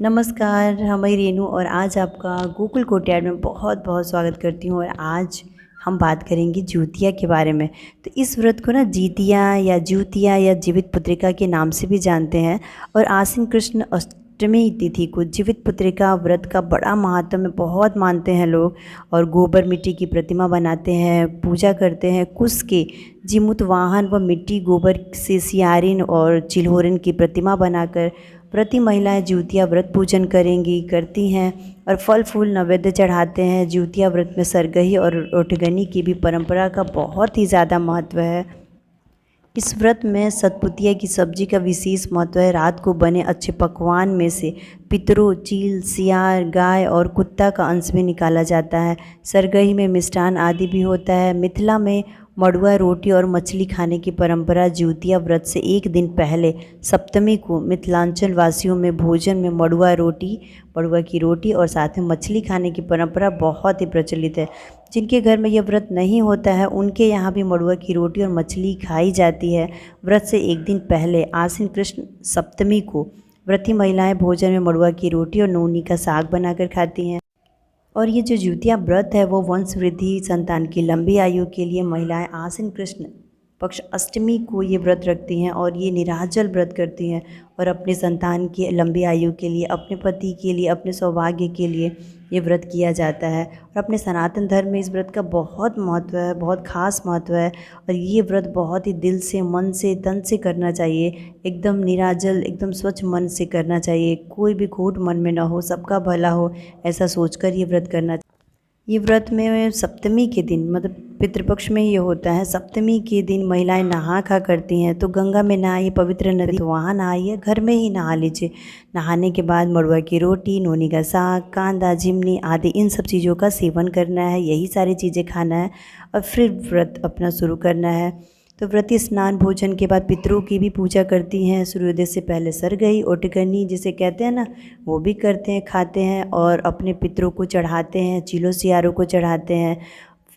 नमस्कार, मैं रेनू और आज आपका गोकुल कोर्टयार्ड में बहुत बहुत स्वागत करती हूँ। और आज हम बात करेंगे ज्यूतिया के बारे में। तो इस व्रत को ना जीतिया या ज्यूतिया या जीवित पुत्रिका के नाम से भी जानते हैं। और आश्विन कृष्ण अष्टमी तिथि को जीवित पुत्रिका व्रत का बड़ा महत्व में बहुत मानते हैं लोग। और गोबर मिट्टी की प्रतिमा बनाते हैं, पूजा करते हैं। कुश के जीमूत वाहन व मिट्टी गोबर से सियारिन और चिल्होरिन की प्रतिमा बनाकर प्रति महिलाएं ज्यूतिया व्रत पूजन करती हैं और फल फूल नैवेद्य चढ़ाते हैं। ज्यूतिया व्रत में सरगही और ओठगनी की भी परंपरा का बहुत ही ज़्यादा महत्व है। इस व्रत में सतपुतिया की सब्जी का विशेष महत्व है। रात को बने अच्छे पकवान में से पितरों, चील, सियार, गाय और कुत्ता का अंश भी निकाला जाता है। सरगही में मिष्ठान आदि भी होता है। मिथिला में मड़ुआ रोटी और मछली खाने की परंपरा ज्यूतिया व्रत से एक दिन पहले सप्तमी को मिथिलांचल वासियों में भोजन में मड़ुआ की रोटी और साथ में मछली खाने की परंपरा बहुत ही प्रचलित है। जिनके घर में यह व्रत नहीं होता है उनके यहाँ भी मड़ुआ की रोटी और मछली खाई जाती है। व्रत से एक दिन पहले आश्विन कृष्ण सप्तमी को व्रती महिलाएं भोजन में मड़ुआ की रोटी और नौनी का साग बनाकर खाती हैं। और ये जो ज्यूतिया व्रत है वो वंश वृद्धि, संतान की लंबी आयु के लिए महिलाएं आश्विन कृष्ण पक्ष अष्टमी को ये व्रत रखती हैं और ये निराजल व्रत करती हैं। और अपने संतान की लंबी आयु के लिए, अपने पति के लिए, अपने सौभाग्य के लिए ये व्रत किया जाता है। और अपने सनातन धर्म में इस व्रत का बहुत महत्व है, बहुत ख़ास महत्व है। और ये व्रत बहुत ही दिल से, मन से, तन से करना चाहिए। एकदम निराजल, एकदम स्वच्छ मन से करना चाहिए। कोई भी खोट मन में ना हो, सबका भला हो, ऐसा सोचकर ये व्रत करना चाहिए। ये व्रत में सप्तमी के दिन, मतलब पितृपक्ष में ये होता है। सप्तमी के दिन महिलाएं नहा खा करती हैं। तो गंगा में नहाइए, पवित्र नदी तो वहाँ नहाइए, घर में ही नहा लीजिए। नहाने के बाद मड़ुआ की रोटी, नौनी का साग, कांदा, झिमनी आदि इन सब चीज़ों का सेवन करना है। यही सारी चीज़ें खाना है और फिर व्रत अपना शुरू करना है। तो व्रती स्नान भोजन के बाद पितरों की भी पूजा करती हैं। सूर्योदय से पहले सरगही, ओटगनी जिसे कहते हैं ना, वो भी करते हैं, खाते हैं और अपने पितरों को चढ़ाते हैं, चीलों सियारों को चढ़ाते हैं।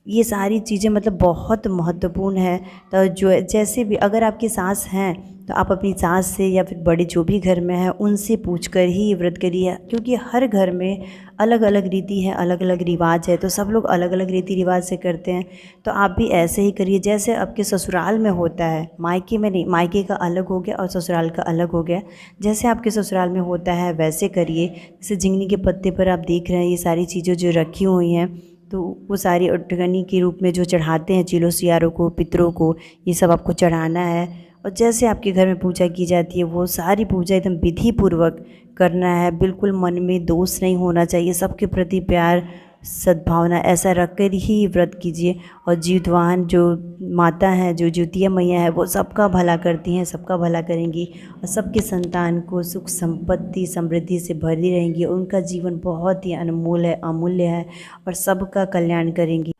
ये सारी चीज़ें मतलब बहुत महत्वपूर्ण है। तो जो जैसे भी अगर आपकी सास हैं तो आप अपनी सास से या फिर बड़े जो भी घर में हैं उनसे पूछकर ही व्रत करिए। क्योंकि हर घर में अलग अलग रीति है, अलग अलग रिवाज है। तो सब लोग अलग अलग रीति रिवाज से करते हैं। तो आप भी ऐसे ही करिए जैसे आपके ससुराल में होता है। मायके में नहीं, मायके का अलग हो गया और ससुराल का अलग हो गया। जैसे आपके ससुराल में होता है वैसे करिए। जैसे झिंगनी के पत्ते पर आप देख रहे हैं ये सारी चीज़ें जो रखी हुई हैं, तो वो सारी ओटगनी के रूप में जो चढ़ाते हैं चीलों सियारों को, पितरों को, ये सब आपको चढ़ाना है। और जैसे आपके घर में पूजा की जाती है वो सारी पूजा एकदम विधि पूर्वक करना है। बिल्कुल मन में दोष नहीं होना चाहिए, सबके प्रति प्यार, सद्भावना ऐसा रखकर ही व्रत कीजिए। और जीवतवाहन जो माता हैं, जो ज्यूतिया मैया है, वो सबका भला करती हैं, सबका भला करेंगी और सबके संतान को सुख संपत्ति समृद्धि से भरी रहेंगी। उनका जीवन बहुत ही अनमोल है, अमूल्य है और सबका कल्याण करेंगी।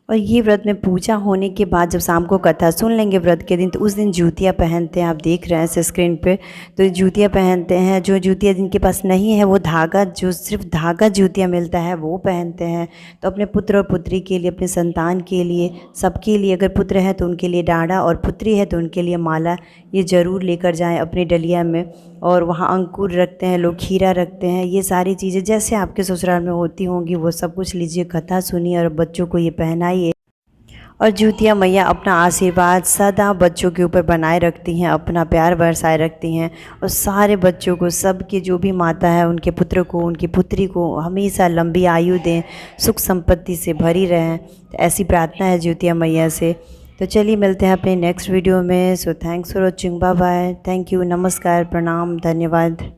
और ये व्रत में पूजा होने के बाद जब शाम को कथा सुन लेंगे व्रत के दिन, तो उस दिन जूतियाँ पहनते हैं। आप देख रहे हैं इस स्क्रीन पे, तो जूतियाँ पहनते हैं। जो जूतियाँ जिनके पास नहीं है वो धागा, जो सिर्फ धागा जूतियाँ मिलता है वो पहनते हैं। तो अपने पुत्र और पुत्री के लिए, अपने संतान के लिए, सबके लिए, अगर पुत्र है तो उनके लिए डाँडा और पुत्री है तो उनके लिए माला, ये ज़रूर लेकर जाएँ अपनी डलिया में। और वहाँ अंकुर रखते हैं लोग, खीरा रखते हैं। ये सारी चीज़ें जैसे आपके ससुराल में होती होंगी वो सब कुछ लीजिए, कथा सुनिए और बच्चों को ये पहनाइए। और ज्यूतिया मैया अपना आशीर्वाद सदा बच्चों के ऊपर बनाए रखती हैं, अपना प्यार बरसाए रखती हैं। और सारे बच्चों को, सबके जो भी माता है उनके पुत्र को, उनकी पुत्री को हमेशा लंबी आयु दें, सुख संपत्ति से भरी रहें। तो ऐसी प्रार्थना है ज्यूतिया मैया से। तो चलिए मिलते हैं अपने नेक्स्ट वीडियो में। So thanks for watching, bye bye, thank you, नमस्कार, प्रणाम, धन्यवाद।